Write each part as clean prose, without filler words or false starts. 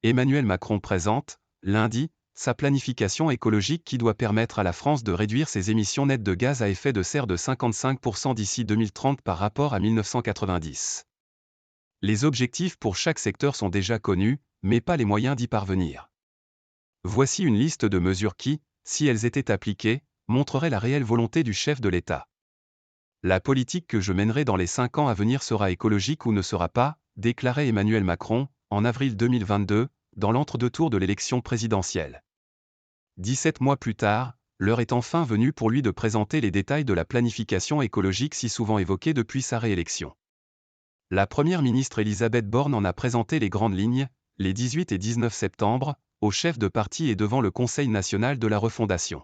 Emmanuel Macron présente, lundi, sa planification écologique qui doit permettre à la France de réduire ses émissions nettes de gaz à effet de serre de 55% d'ici 2030 par rapport à 1990. Les objectifs pour chaque secteur sont déjà connus, mais pas les moyens d'y parvenir. Voici une liste de mesures qui, si elles étaient appliquées, montreraient la réelle volonté du chef de l'État. La politique que je mènerai dans les 5 ans à venir sera écologique ou ne sera pas, déclarait Emmanuel Macron, en avril 2022, dans l'entre-deux-tours de l'élection présidentielle. 17 mois plus tard, l'heure est enfin venue pour lui de présenter les détails de la planification écologique si souvent évoquée depuis sa réélection. La première ministre Elisabeth Borne en a présenté les grandes lignes, les 18 et 19 septembre, au chef de parti et devant le Conseil national de la refondation.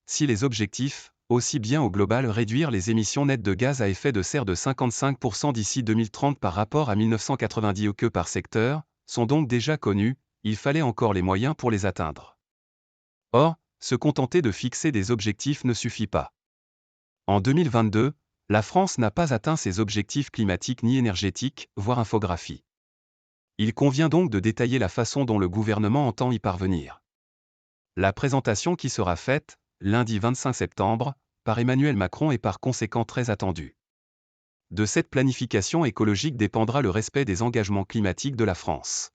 Si les objectifs, aussi bien au global réduire les émissions nettes de gaz à effet de serre de 55% d'ici 2030 par rapport à 1990 que par secteur, sont donc déjà connus, il fallait encore les moyens pour les atteindre. Or, se contenter de fixer des objectifs ne suffit pas. En 2022, la France n'a pas atteint ses objectifs climatiques ni énergétiques, voire infographie. Il convient donc de détailler la façon dont le gouvernement entend y parvenir. La présentation qui sera faite, lundi 25 septembre, par Emmanuel Macron est par conséquent très attendue. De cette planification écologique dépendra le respect des engagements climatiques de la France.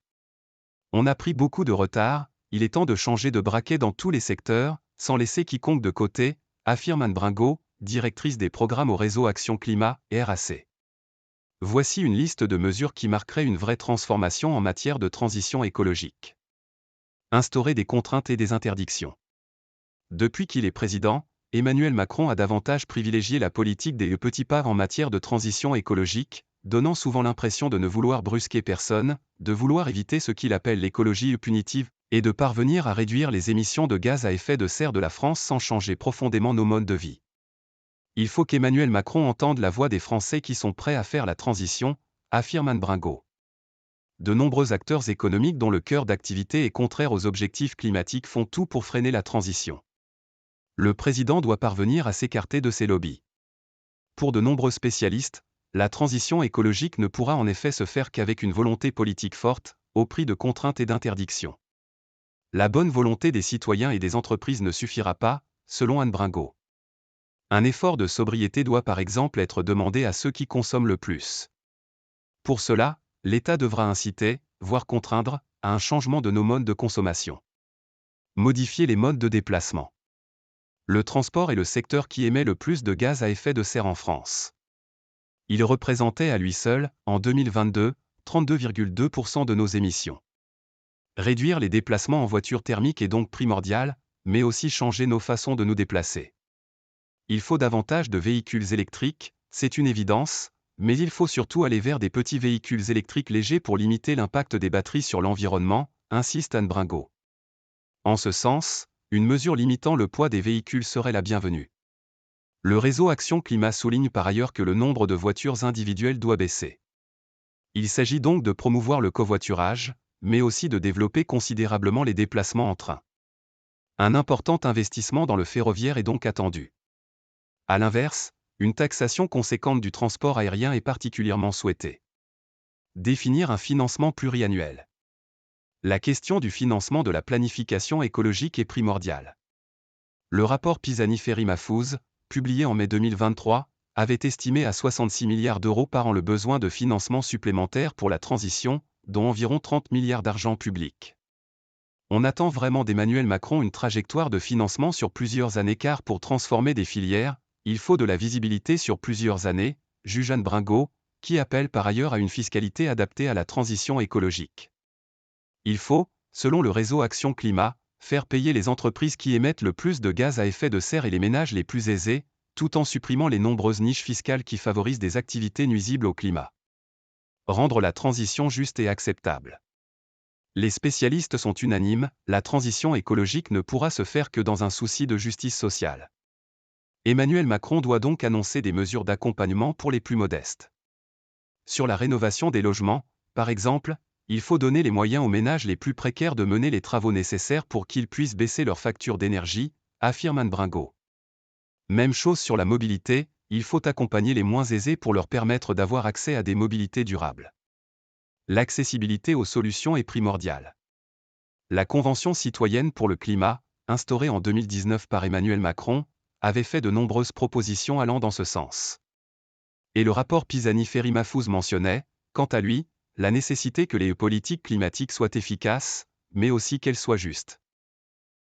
On a pris beaucoup de retard, il est temps de changer de braquet dans tous les secteurs, sans laisser quiconque de côté, affirme Anne Bringot, directrice des programmes au réseau Action Climat, RAC. Voici une liste de mesures qui marqueraient une vraie transformation en matière de transition écologique. Instaurer des contraintes et des interdictions. Depuis qu'il est président, Emmanuel Macron a davantage privilégié la politique des petits pas en matière de transition écologique, donnant souvent l'impression de ne vouloir brusquer personne, de vouloir éviter ce qu'il appelle l'écologie punitive, et de parvenir à réduire les émissions de gaz à effet de serre de la France sans changer profondément nos modes de vie. Il faut qu'Emmanuel Macron entende la voix des Français qui sont prêts à faire la transition, affirme Anne Bringot. De nombreux acteurs économiques dont le cœur d'activité est contraire aux objectifs climatiques font tout pour freiner la transition. Le président doit parvenir à s'écarter de ces lobbies. Pour de nombreux spécialistes, la transition écologique ne pourra en effet se faire qu'avec une volonté politique forte, au prix de contraintes et d'interdictions. La bonne volonté des citoyens et des entreprises ne suffira pas, selon Anne Bringot. Un effort de sobriété doit par exemple être demandé à ceux qui consomment le plus. Pour cela, l'État devra inciter, voire contraindre, à un changement de nos modes de consommation. Modifier les modes de déplacement. Le transport est le secteur qui émet le plus de gaz à effet de serre en France. Il représentait à lui seul, en 2022, 32,2% de nos émissions. Réduire les déplacements en voiture thermique est donc primordial, mais aussi changer nos façons de nous déplacer. Il faut davantage de véhicules électriques, c'est une évidence, mais il faut surtout aller vers des petits véhicules électriques légers pour limiter l'impact des batteries sur l'environnement, insiste Anne Bringot. En ce sens, une mesure limitant le poids des véhicules serait la bienvenue. Le réseau Action Climat souligne par ailleurs que le nombre de voitures individuelles doit baisser. Il s'agit donc de promouvoir le covoiturage, mais aussi de développer considérablement les déplacements en train. Un important investissement dans le ferroviaire est donc attendu. À l'inverse, une taxation conséquente du transport aérien est particulièrement souhaitée. Définir un financement pluriannuel. La question du financement de la planification écologique est primordiale. Le rapport Pisani-Ferry-Mahfouz, publié en mai 2023, avait estimé à 66 milliards d'euros par an le besoin de financement supplémentaire pour la transition, dont environ 30 milliards d'argent public. On attend vraiment d'Emmanuel Macron une trajectoire de financement sur plusieurs années car pour transformer des filières, il faut de la visibilité sur plusieurs années, juge Anne Bringot, qui appelle par ailleurs à une fiscalité adaptée à la transition écologique. Il faut, selon le réseau Action Climat, faire payer les entreprises qui émettent le plus de gaz à effet de serre et les ménages les plus aisés, tout en supprimant les nombreuses niches fiscales qui favorisent des activités nuisibles au climat. Rendre la transition juste et acceptable. Les spécialistes sont unanimes, la transition écologique ne pourra se faire que dans un souci de justice sociale. Emmanuel Macron doit donc annoncer des mesures d'accompagnement pour les plus modestes. Sur la rénovation des logements, par exemple, il faut donner les moyens aux ménages les plus précaires de mener les travaux nécessaires pour qu'ils puissent baisser leur facture d'énergie, affirme Anne Bringot. Même chose sur la mobilité, il faut accompagner les moins aisés pour leur permettre d'avoir accès à des mobilités durables. L'accessibilité aux solutions est primordiale. La Convention citoyenne pour le climat, instaurée en 2019 par Emmanuel Macron, avait fait de nombreuses propositions allant dans ce sens. Et le rapport Pisani-Ferry Mahfouz mentionnait, quant à lui, la nécessité que les politiques climatiques soient efficaces, mais aussi qu'elles soient justes.